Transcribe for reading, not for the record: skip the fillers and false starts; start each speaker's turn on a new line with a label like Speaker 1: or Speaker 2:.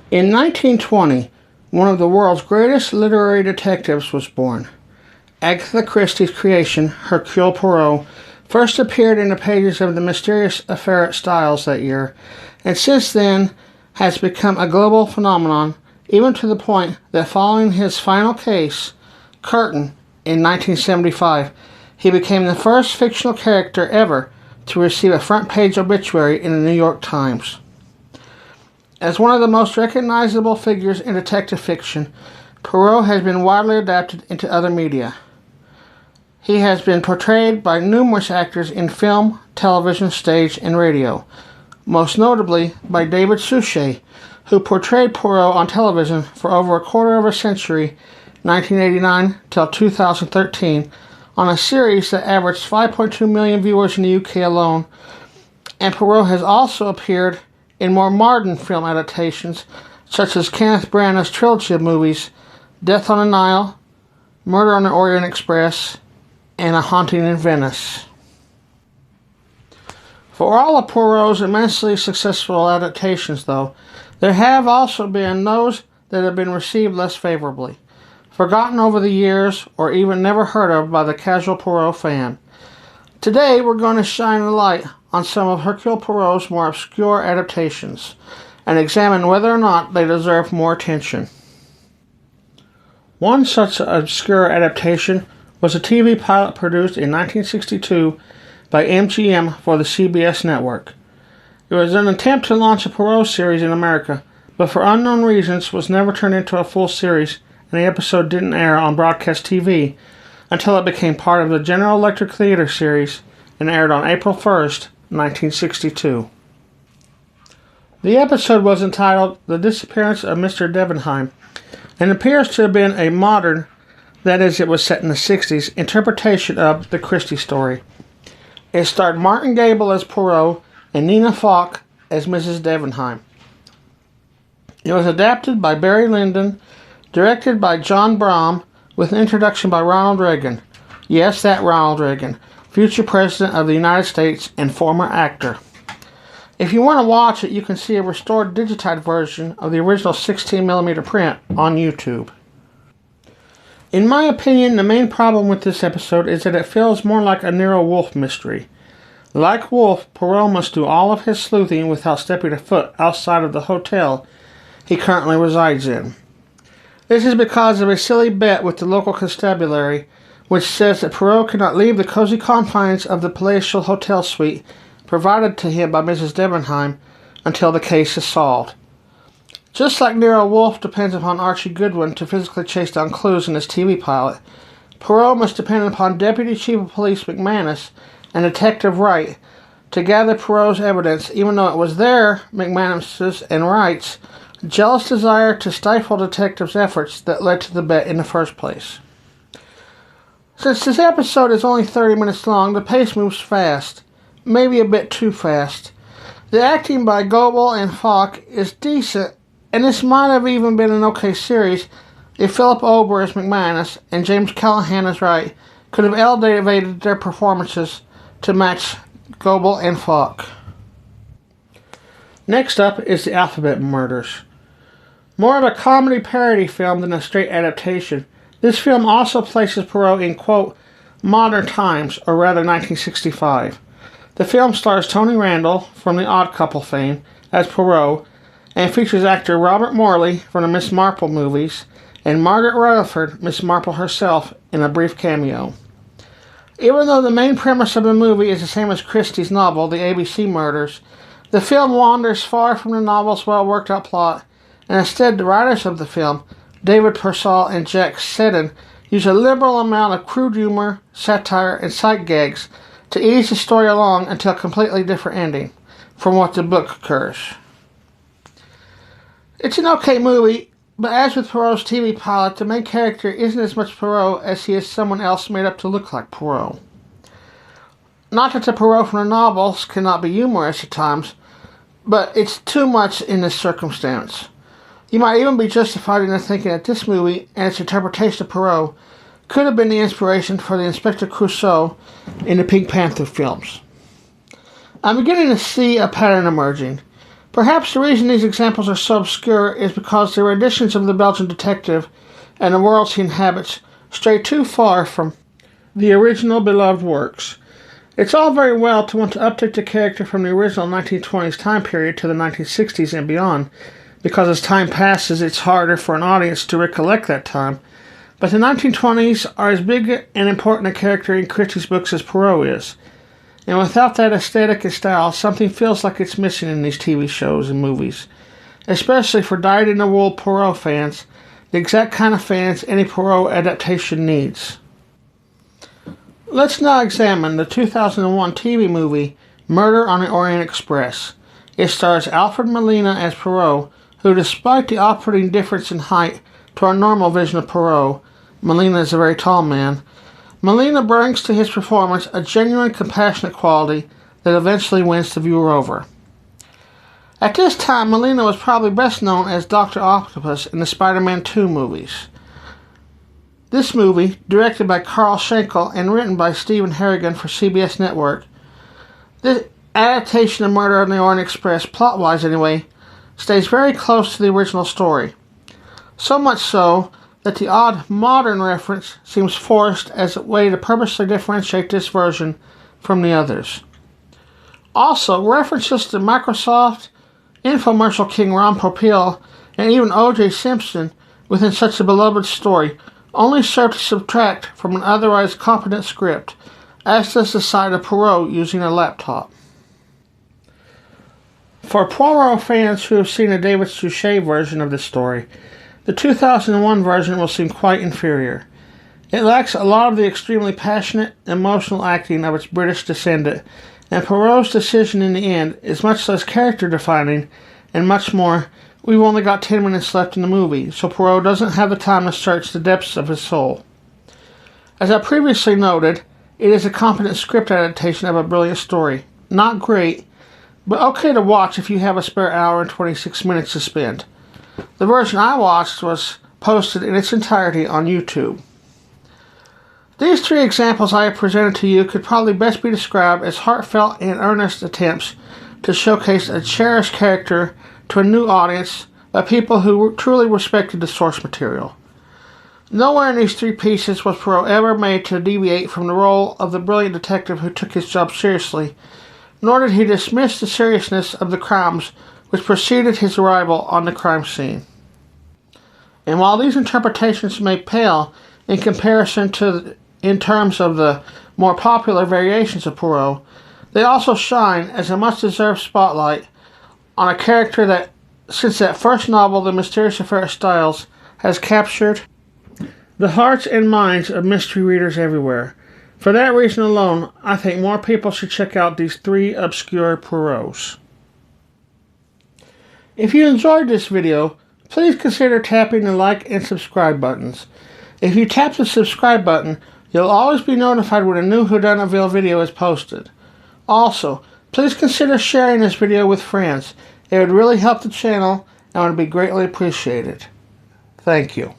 Speaker 1: In 1920, one of the world's greatest literary detectives was born. Agatha Christie's creation, Hercule Poirot, first appeared in the pages of the mysterious affair at Styles that year, and since then has become a global phenomenon, even to the point that following his final case, Curtain, in 1975, he became the first fictional character ever to receive a front-page obituary in the New York Times. As one of the most recognizable figures in detective fiction, Poirot has been widely adapted into other media. He has been portrayed by numerous actors in film, television, stage, and radio, most notably by David Suchet, who portrayed Poirot on television for over a quarter of a century, 1989 till 2013, on a series that averaged 5.2 million viewers in the UK alone, and Poirot has also appeared in more modern film adaptations, such as Kenneth Branagh's trilogy of movies, Death on the Nile, Murder on the Orient Express, and A Haunting in Venice. For all of Poirot's immensely successful adaptations, though, there have also been those that have been received less favorably, forgotten over the years, or even never heard of by the casual Poirot fan. Today, we're going to shine a light on some of Hercule Poirot's more obscure adaptations, and examine whether or not they deserve more attention. One such obscure adaptation was a TV pilot produced in 1962 by MGM for the CBS network. It was an attempt to launch a Poirot series in America, but for unknown reasons was never turned into a full series, and the episode didn't air on broadcast TV until it became part of the General Electric Theater series and aired on April 1st, 1962. The episode was entitled The Disappearance of Mr. Debenheim, and appears to have been a modern, that is, it was set in the 60s, interpretation of the Christie story. It starred Martin Gable as Poirot and Nina Falk as Mrs. Debenheim. It was adapted by Barry Lyndon, directed by John Brahm, with an introduction by Ronald Reagan. Yes, that Ronald Reagan, future President of the United States and former actor. If you want to watch it, you can see a restored digitized version of the original 16mm print on YouTube. In my opinion, the main problem with this episode is that it feels more like a Nero Wolfe mystery. Like Wolfe, Poirot must do all of his sleuthing without stepping a foot outside of the hotel he currently resides in. This is because of a silly bet with the local constabulary, which says that Poirot cannot leave the cozy confines of the palatial hotel suite provided to him by Mrs. Debenheim until the case is solved. Just like Nero Wolfe depends upon Archie Goodwin to physically chase down clues in his TV pilot, Poirot must depend upon Deputy Chief of Police McManus and Detective Wright to gather Poirot's evidence, even though it was their, McManus's and Wright's, jealous desire to stifle detectives' efforts that led to the bet in the first place. Since this episode is only 30 minutes long, the pace moves fast, maybe a bit too fast. The acting by Goebel and Falk is decent, and this might have even been an okay series if Philip Ober as McManus and James Callahan as Wright could have elevated their performances to match Goebel and Falk. Next up is The Alphabet Murders. More of a comedy parody film than a straight adaptation, this film also places Poirot in, quote, modern times, or rather 1965. The film stars Tony Randall, from The Odd Couple fame, as Poirot, and features actor Robert Morley from the Miss Marple movies, and Margaret Rutherford, Miss Marple herself, in a brief cameo. Even though the main premise of the movie is the same as Christie's novel, The ABC Murders, the film wanders far from the novel's well-worked-out plot, and instead the writers of the film, David Purcell and Jack Seddon, use a liberal amount of crude humor, satire, and sight gags to ease the story along until a completely different ending from what the book occurs. It's an okay movie, but as with Poirot's TV pilot, the main character isn't as much Poirot as he is someone else made up to look like Poirot. Not that the Poirot from the novels cannot be humorous at times, but it's too much in this circumstance. You might even be justified in thinking that this movie and its interpretation of Poirot could have been the inspiration for the Inspector Clouseau in the Pink Panther films. I'm beginning to see a pattern emerging. Perhaps the reason these examples are so obscure is because they were editions of the Belgian detective and the worlds he inhabits stray too far from the original beloved works. It's all very well to want to update the character from the original 1920s time period to the 1960s and beyond, because as time passes it's harder for an audience to recollect that time, but the 1920s are as big and important a character in Christie's books as Poirot is, and without that aesthetic and style, something feels like it's missing in these TV shows and movies, especially for dyed-in-the-wool Poirot fans, the exact kind of fans any Poirot adaptation needs. Let's now examine the 2001 TV movie Murder on the Orient Express. It stars Alfred Molina as Poirot, who, despite the off-putting difference in height to our normal vision of Poirot, Molina is a very tall man, Molina brings to his performance a genuine compassionate quality that eventually wins the viewer over. At this time, Molina was probably best known as Dr. Octopus in the Spider-Man 2 movies. This movie, directed by Carl Schenkel and written by Stephen Harrigan for CBS Network, this adaptation of Murder on the Orient Express, plot-wise anyway, stays very close to the original story. So much so that the odd modern reference seems forced as a way to purposely differentiate this version from the others. Also, references to Microsoft, infomercial king Ron Popeil, and even O.J. Simpson within such a beloved story only serve to subtract from an otherwise competent script, as does the sight of Poirot using a laptop. For Poirot fans who have seen a David Suchet version of the story, the 2001 version will seem quite inferior. It lacks a lot of the extremely passionate, emotional acting of its British descendant, and Poirot's decision in the end is much less character-defining and much more, we've only got 10 minutes left in the movie, so Poirot doesn't have the time to search the depths of his soul. As I previously noted, it is a competent script adaptation of a brilliant story. Not great, but okay to watch if you have a spare hour and 26 minutes to spend. The version I watched was posted in its entirety on YouTube. These three examples I have presented to you could probably best be described as heartfelt and earnest attempts to showcase a cherished character to a new audience by people who truly respected the source material. Nowhere in these three pieces was Poirot ever made to deviate from the role of the brilliant detective who took his job seriously, nor did he dismiss the seriousness of the crimes which preceded his arrival on the crime scene. And while these interpretations may pale in comparison in terms of the more popular variations of Poirot, they also shine as a much-deserved spotlight on a character that, since that first novel, The Mysterious Affair of Styles, has captured the hearts and minds of mystery readers everywhere. For that reason alone, I think more people should check out these three obscure Poirots. If you enjoyed this video, please consider tapping the like and subscribe buttons. If you tap the subscribe button, you'll always be notified when a new Whodunitville video is posted. Also, please consider sharing this video with friends. It would really help the channel and would be greatly appreciated. Thank you.